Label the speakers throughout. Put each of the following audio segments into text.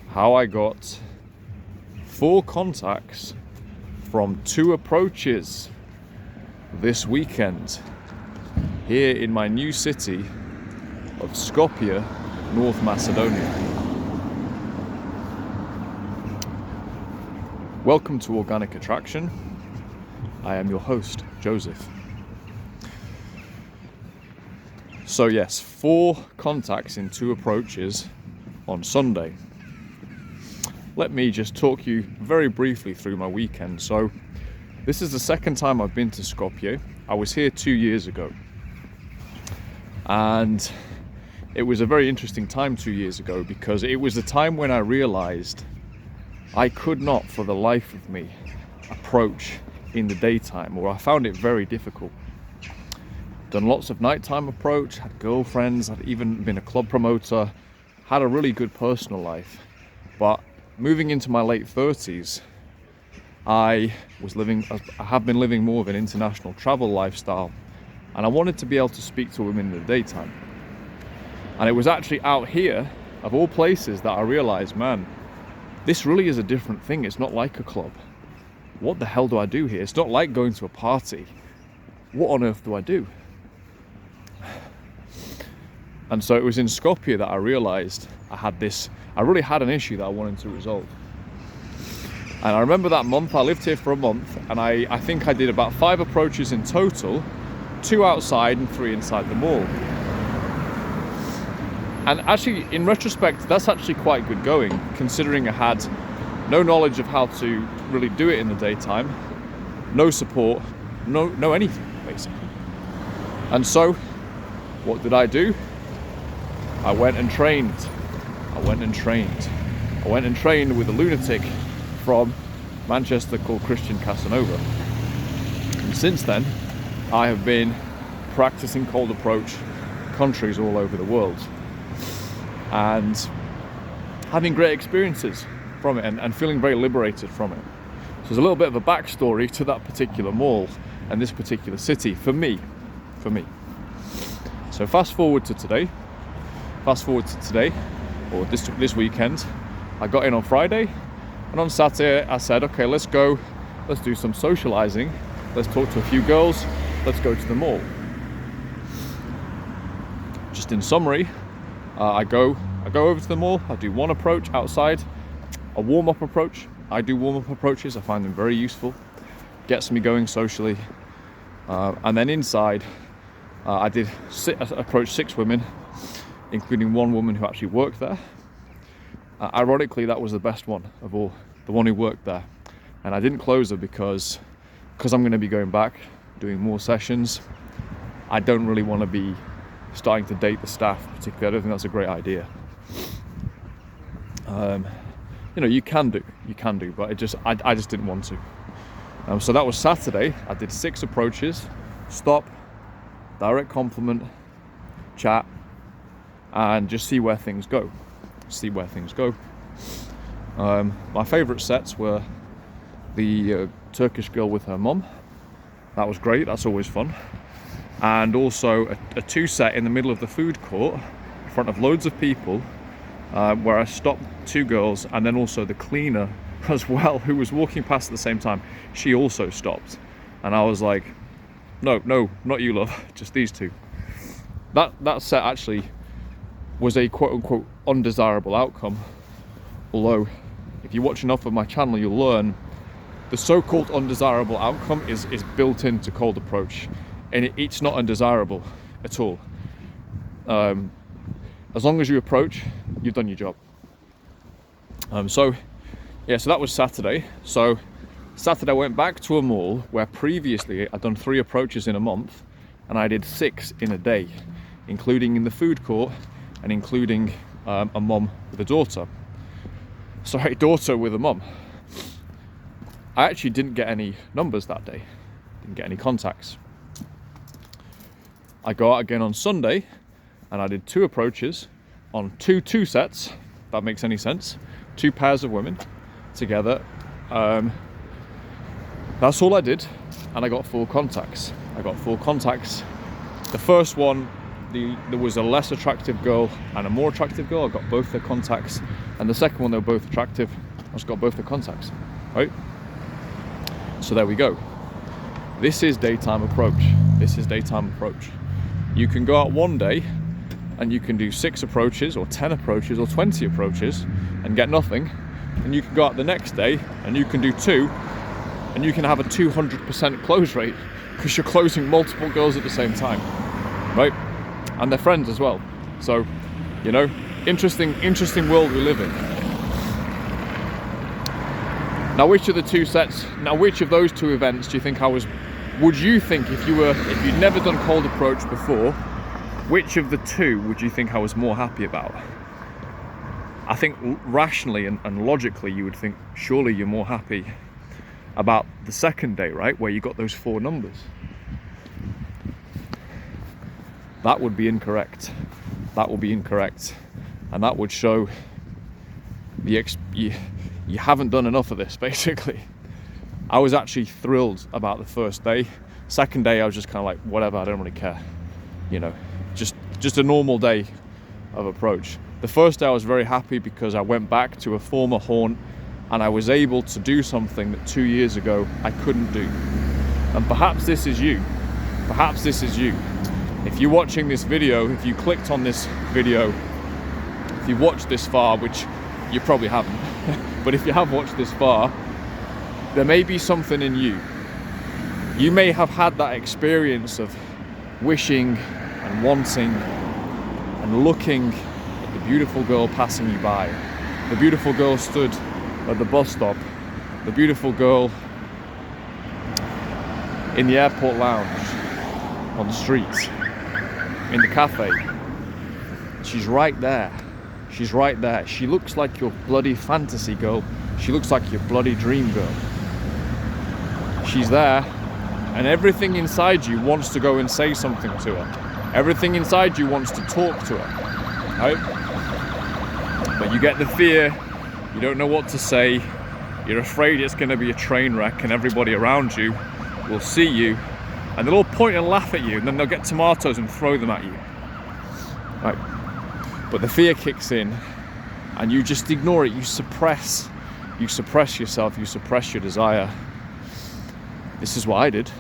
Speaker 1: how I got 4 contacts from 2 approaches this weekend here in my new city of Skopje, North Macedonia. Welcome to Organic Attraction. I am your host, Joseph. So yes, 4 contacts in 2 approaches on Sunday. Let me just talk you very briefly through my weekend. So this is the second time I've been to Skopje. I was here 2 years ago. And it was a very interesting time 2 years ago because it was the time when I realized I could not for the life of me approach in the daytime, or I found it very difficult. Done lots of nighttime approach, had girlfriends, had even been a club promoter, had a really good personal life. But moving into my late 30s, I have been living more of an international travel lifestyle, and I wanted to be able to speak to women in the daytime. And it was actually out here, of all places, that I realized, man, this really is a different thing. It's not like a club. What the hell do I do here? It's not like going to a party. What on earth do I do? And so it was in Skopje that I realized I really had an issue that I wanted to resolve. And I remember that month, I lived here for a month, and I think I did about 5 approaches in total, 2 outside and 3 inside the mall. And actually, in retrospect, that's actually quite good going, considering I had no knowledge of how to really do it in the daytime, no support, no anything, basically. And so, what did I do? I went and trained with a lunatic from Manchester called Christian Casanova. And since then, I have been practicing cold approach countries all over the world and having great experiences from it and feeling very liberated from it. So there's a little bit of a backstory to that particular mall and this particular city for me. So fast forward to today, or this weekend. I got in on Friday, and on Saturday I said, okay, let's do some socializing, let's talk to a few girls, let's go to the mall. Just in summary, I go over to the mall, I do 1 approach outside, a warm-up approach. I do warm-up approaches, I find them very useful, gets me going socially. And then inside, I did approach 6 women, including 1 woman who actually worked there. Ironically, that was the best one of all, the one who worked there. And I didn't close her because I'm going to be going back, doing more sessions. I don't really want to be starting to date the staff, particularly. I don't think that's a great idea. You can do, but I just didn't want to. So that was Saturday. I did 6 approaches, stop, direct compliment, chat, and just see where things go. My favourite sets were the Turkish girl with her mum. That was great, that's always fun. And also a 2 set in the middle of the food court, in front of loads of people, where I stopped 2 girls, and then also the cleaner as well, who was walking past at the same time. She also stopped. And I was like, no, not you, love, just these 2. That set actually was a quote-unquote undesirable outcome. Although, if you watch enough of my channel, you'll learn the so-called undesirable outcome is built into cold approach, and it's not undesirable at all. As long as you approach, you've done your job. So that was Saturday. So Saturday I went back to a mall where previously I'd done 3 approaches in a month, and I did 6 in a day, including in the food court and including a mum with a daughter. Sorry, daughter with a mum. I actually didn't get any numbers that day, didn't get any contacts. I go out again on Sunday and I did 2 approaches on two sets, if that makes any sense, 2 pairs of women together. That's all I did, and I got 4 contacts. The first one, there was a less attractive girl and a more attractive girl. I got both their contacts And the second one, they were both attractive. I just got both the contacts, right? So there we go. This is daytime approach. This is daytime approach. You can go out one day and you can do 6 approaches or 10 approaches or 20 approaches and get nothing. And you can go out the next day and you can do 2 and you can have a 200% close rate because you're closing multiple girls at the same time, right? And they're friends as well. So, you know, interesting world we live in. Now, which of those 2 events do you think would you think if you'd never done cold approach before, which of the 2 would you think I was more happy about? I think rationally and logically you would think surely you're more happy about the second day, right? Where you got those 4 numbers. That would be incorrect. That would be incorrect. And that would show you haven't done enough of this, basically. I was actually thrilled about the first day. Second day, I was just kind of like, whatever, I don't really care. You know, just a normal day of approach. The first day I was very happy because I went back to a former haunt and I was able to do something that 2 years ago I couldn't do. And perhaps this is you. Perhaps this is you. If you're watching this video, if you clicked on this video, if you watched this far, which you probably haven't, but if you have watched this far, there may be something in you. You may have had that experience of wishing and wanting and looking at the beautiful girl passing you by, the beautiful girl stood at the bus stop, the beautiful girl in the airport lounge, on the streets, in the cafe. She's right there. She's right there. She looks like your bloody fantasy girl. She looks like your bloody dream girl. She's there, and everything inside you wants to go and say something to her. Everything inside you wants to talk to her, right? But you get the fear, you don't know what to say, you're afraid it's going to be a train wreck and everybody around you will see you and they'll all point and laugh at you and then they'll get tomatoes and throw them at you, right? But the fear kicks in and you just ignore it, you suppress yourself, you suppress your desire. This is what I did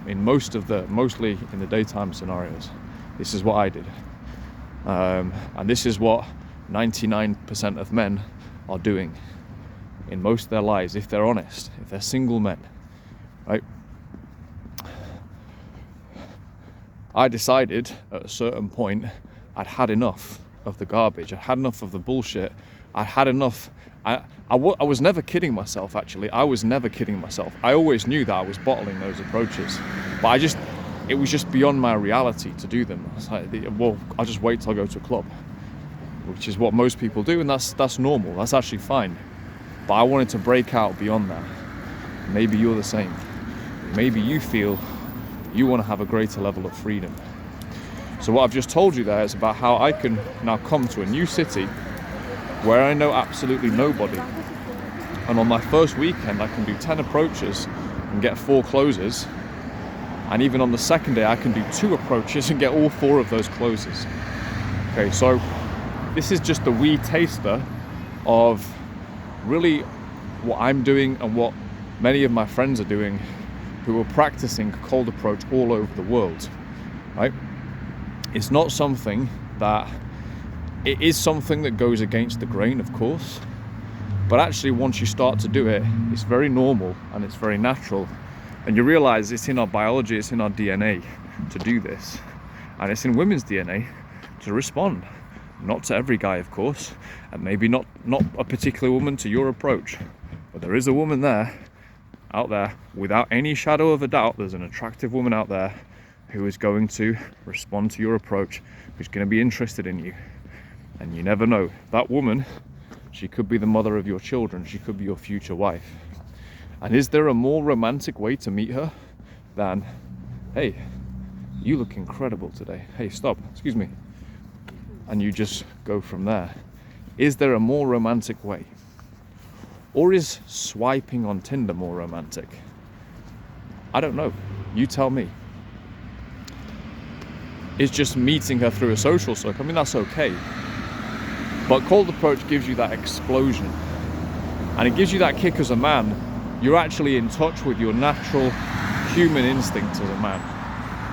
Speaker 1: in mostly in the daytime scenarios. This is what I did. And this is what 99% of men are doing in most of their lives, if they're honest, if they're single men, right? I decided at a certain point I'd had enough of the garbage. I'd had enough of the bullshit. I'd had enough. I was never kidding myself, actually. I was never kidding myself. I always knew that I was bottling those approaches. But it was just beyond my reality to do them. I was like, well, I'll just wait till I go to a club, which is what most people do, and that's normal. That's actually fine. But I wanted to break out beyond that. Maybe you're the same. Maybe you feel you want to have a greater level of freedom. So what I've just told you there is about how I can now come to a new city where I know absolutely nobody. And on my first weekend, I can do 10 approaches and get 4 closes. And even on the second day, I can do 2 approaches and get all 4 of those closes. Okay, so this is just a wee taster of really what I'm doing and what many of my friends are doing who are practicing cold approach all over the world, right? It's not something that, it is something that goes against the grain, of course, but actually once you start to do it, it's very normal and it's very natural. And you realize it's in our biology, it's in our DNA to do this. And it's in women's DNA to respond. Not to every guy, of course, and maybe not a particular woman to your approach. But there is a woman out there, without any shadow of a doubt, there's an attractive woman out there who is going to respond to your approach, who's going to be interested in you. And you never know. That woman, she could be the mother of your children. She could be your future wife. And is there a more romantic way to meet her than, hey, you look incredible today. Hey, stop, excuse me. And you just go from there. Is there a more romantic way? Or is swiping on Tinder more romantic? I don't know. You tell me. Is just meeting her through a social circle, I mean, that's okay. But cold approach gives you that explosion, and it gives you that kick as a man. You're actually in touch with your natural human instinct as a man,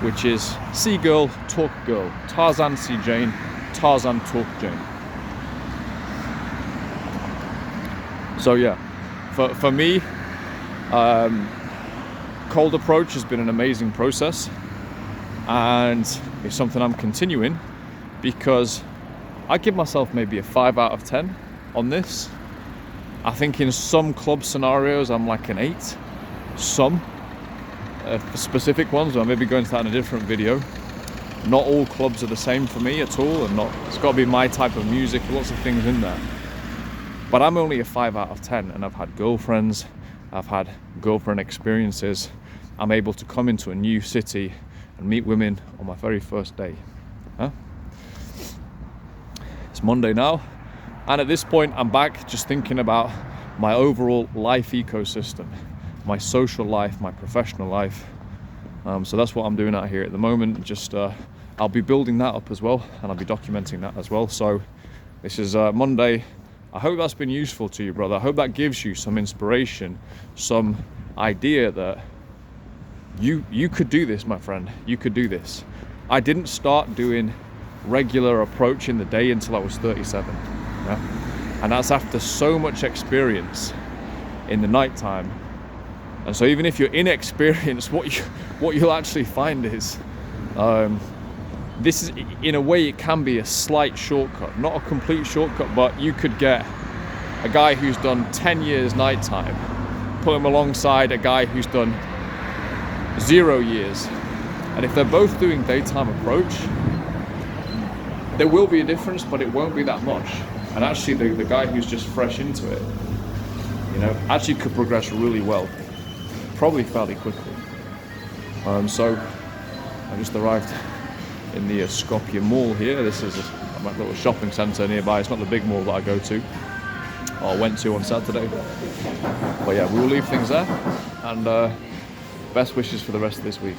Speaker 1: which is see girl, talk girl, Tarzan see Jane, Tarzan talk Jane. So yeah, for me, cold approach has been an amazing process, and it's something I'm continuing because I give myself maybe a 5 out of 10 on this. I think in some club scenarios I'm like an 8. Some specific ones, I'll maybe go into that in a different video. Not all clubs are the same for me at all, and it's got to be my type of music, lots of things in there. But I'm only a 5 out of 10, and I've had girlfriends, I've had girlfriend experiences. I'm able to come into a new city and meet women on my very first day. It's Monday now, and at this point I'm back just thinking about my overall life ecosystem, my social life, my professional life. So that's what I'm doing out here at the moment. Just I'll be building that up as well, and I'll be documenting that as well. So this is Monday. I hope that's been useful to you, brother. I hope that gives you some inspiration, some idea that you could do this, my friend. You could do this. I didn't start doing regular approach in the day until I was 37. And that's after so much experience in the nighttime. And so even if you're inexperienced, what you'll actually find is this is, in a way, it can be a slight shortcut, not a complete shortcut, but you could get a guy who's done 10 years nighttime, put him alongside a guy who's done 0 years, and if they're both doing daytime approach, there will be a difference, but it won't be that much. And actually the guy who's just fresh into it, actually could progress really well, probably fairly quickly. So I just arrived in the Skopje Mall here. This is a little shopping centre nearby. It's not the big mall that I go to, or went to on Saturday. But yeah, we'll leave things there, and best wishes for the rest of this week.